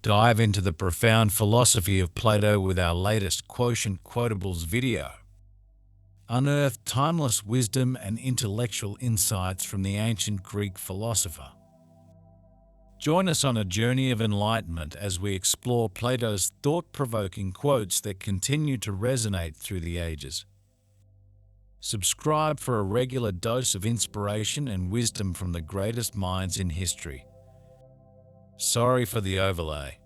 Dive into the profound philosophy of Plato with our latest QuotientQuotables video. Unearth timeless wisdom and intellectual insights from the ancient Greek philosopher. Join us on a journey of enlightenment as we explore Plato's thought-provoking quotes that continue to resonate through the ages. Subscribe for a regular dose of inspiration and wisdom from the greatest minds in history. Sorry for the overlay.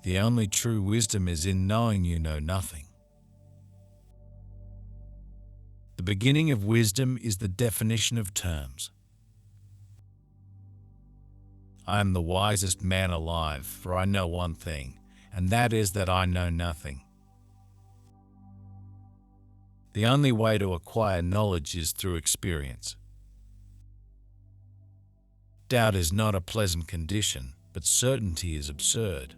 The only true wisdom is in knowing you know nothing. The beginning of wisdom is the definition of terms. I am the wisest man alive, for I know one thing, and that is that I know nothing. The only way to acquire knowledge is through experience. Doubt is not a pleasant condition, but certainty is absurd.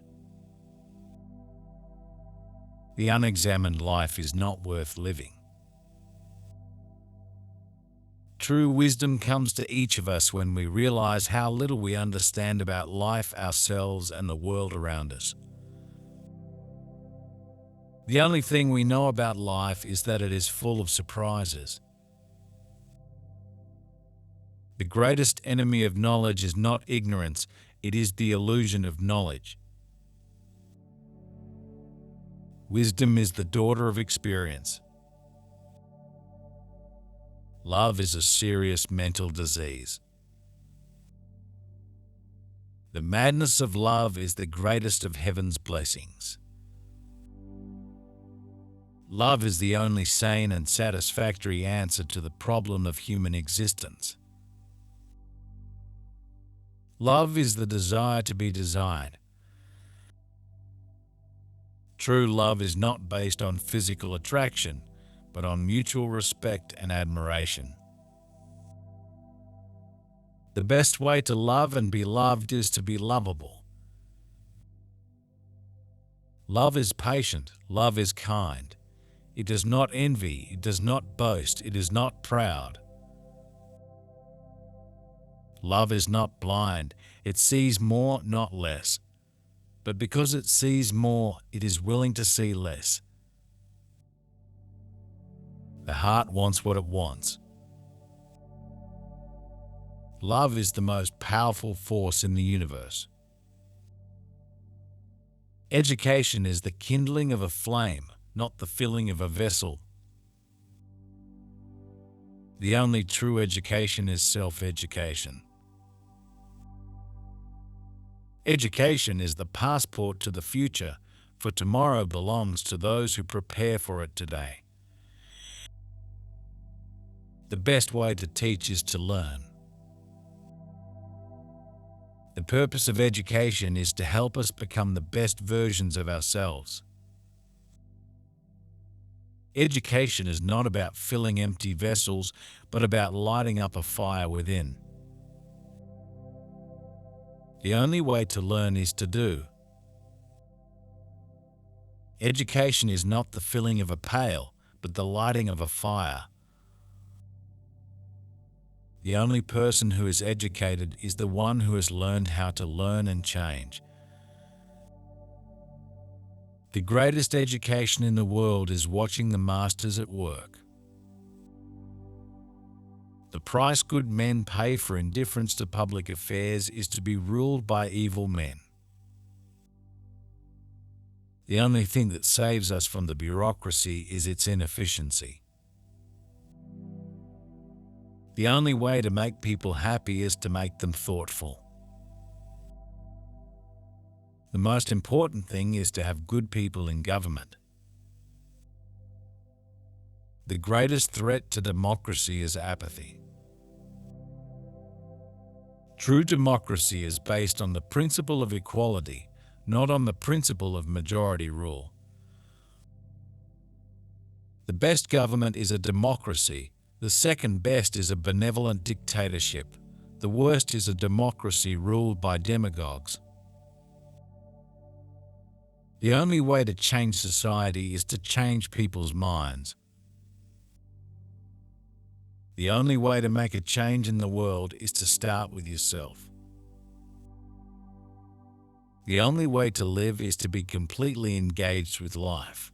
The unexamined life is not worth living. True wisdom comes to each of us when we realize how little we understand about life, ourselves, and the world around us. The only thing we know about life is that it is full of surprises. The greatest enemy of knowledge is not ignorance, it is the illusion of knowledge. Wisdom is the daughter of experience. Love is a serious mental disease. The madness of love is the greatest of heaven's blessings. Love is the only sane and satisfactory answer to the problem of human existence. Love is the desire to be desired. True love is not based on physical attraction, but on mutual respect and admiration. The best way to love and be loved is to be lovable. Love is patient, love is kind. It does not envy, it does not boast, it is not proud. Love is not blind, it sees more, not less. But because it sees more, it is willing to see less. The heart wants what it wants. Love is the most powerful force in the universe. Education is the kindling of a flame, not the filling of a vessel. The only true education is self-education. Education is the passport to the future, for tomorrow belongs to those who prepare for it today. The best way to teach is to learn. The purpose of education is to help us become the best versions of ourselves. Education is not about filling empty vessels, but about lighting up a fire within. The only way to learn is to do. Education is not the filling of a pail, but the lighting of a fire. The only person who is educated is the one who has learned how to learn and change. The greatest education in the world is watching the masters at work. The price good men pay for indifference to public affairs is to be ruled by evil men. The only thing that saves us from the bureaucracy is its inefficiency. The only way to make people happy is to make them thoughtful. The most important thing is to have good people in government. The greatest threat to democracy is apathy. True democracy is based on the principle of equality, not on the principle of majority rule. The best government is a democracy. The second best is a benevolent dictatorship. The worst is a democracy ruled by demagogues. The only way to change society is to change people's minds. The only way to make a change in the world is to start with yourself. The only way to live is to be completely engaged with life.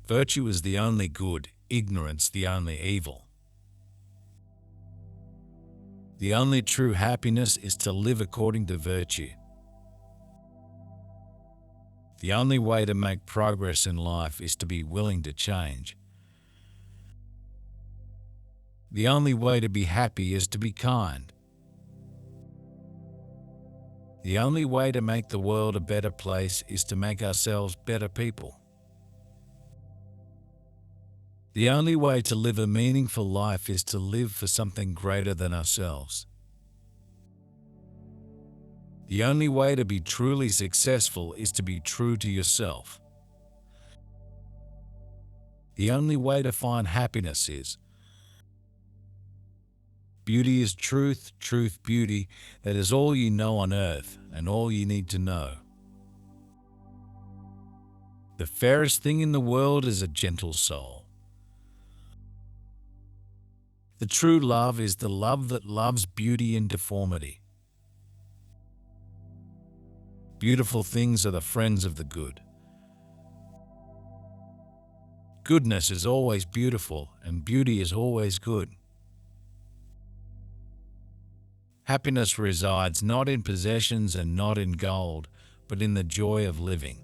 Virtue is the only good, ignorance the only evil. The only true happiness is to live according to virtue. The only way to make progress in life is to be willing to change. The only way to be happy is to be kind. The only way to make the world a better place is to make ourselves better people. The only way to live a meaningful life is to live for something greater than ourselves. The only way to be truly successful is to be true to yourself. The only way to find happiness is. Beauty is truth, truth beauty, that is all you know on earth and all you need to know. The fairest thing in the world is a gentle soul. The true love is the love that loves beauty and deformity. Beautiful things are the friends of the good. Goodness is always beautiful and beauty is always good. Happiness resides not in possessions and not in gold, but in the joy of living.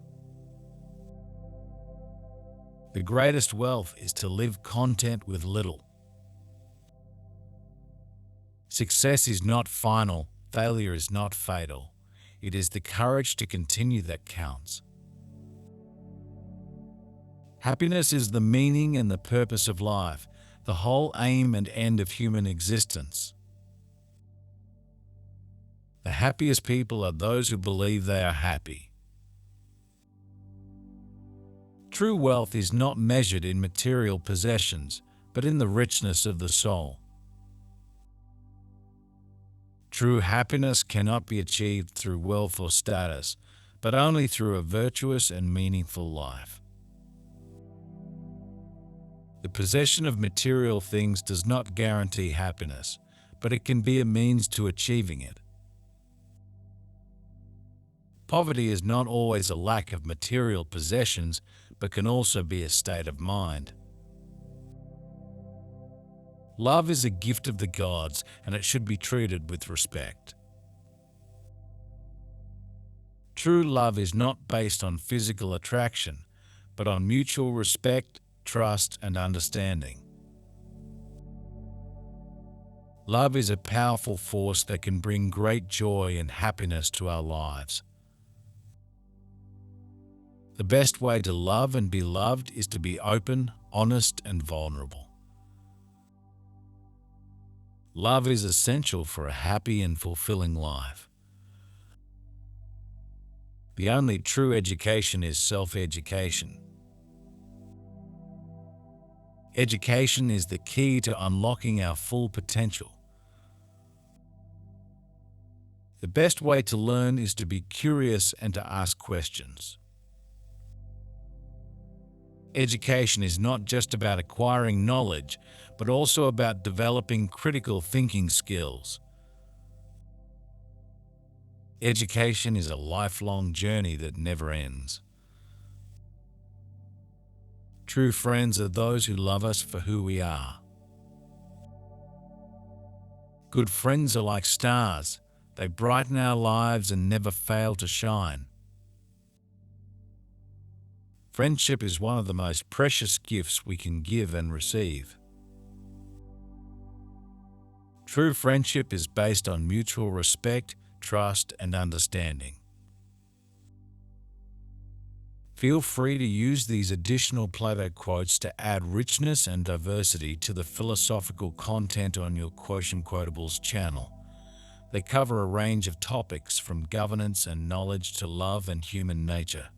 The greatest wealth is to live content with little. Success is not final, failure is not fatal. It is the courage to continue that counts. Happiness is the meaning and the purpose of life, the whole aim and end of human existence. The happiest people are those who believe they are happy. True wealth is not measured in material possessions, but in the richness of the soul. True happiness cannot be achieved through wealth or status, but only through a virtuous and meaningful life. The possession of material things does not guarantee happiness, but it can be a means to achieving it. Poverty is not always a lack of material possessions, but can also be a state of mind. Love is a gift of the gods, and it should be treated with respect. True love is not based on physical attraction, but on mutual respect, trust, and understanding. Love is a powerful force that can bring great joy and happiness to our lives. The best way to love and be loved is to be open, honest, and vulnerable. Love is essential for a happy and fulfilling life. The only true education is self-education. Education is the key to unlocking our full potential. The best way to learn is to be curious and to ask questions. Education is not just about acquiring knowledge, but also about developing critical thinking skills. Education is a lifelong journey that never ends. True friends are those who love us for who we are. Good friends are like stars. They brighten our lives and never fail to shine. Friendship is one of the most precious gifts we can give and receive. True friendship is based on mutual respect, trust, and understanding. Feel free to use these additional Plato quotes to add richness and diversity to the philosophical content on your QuotientQuotables channel. They cover a range of topics from governance and knowledge to love and human nature.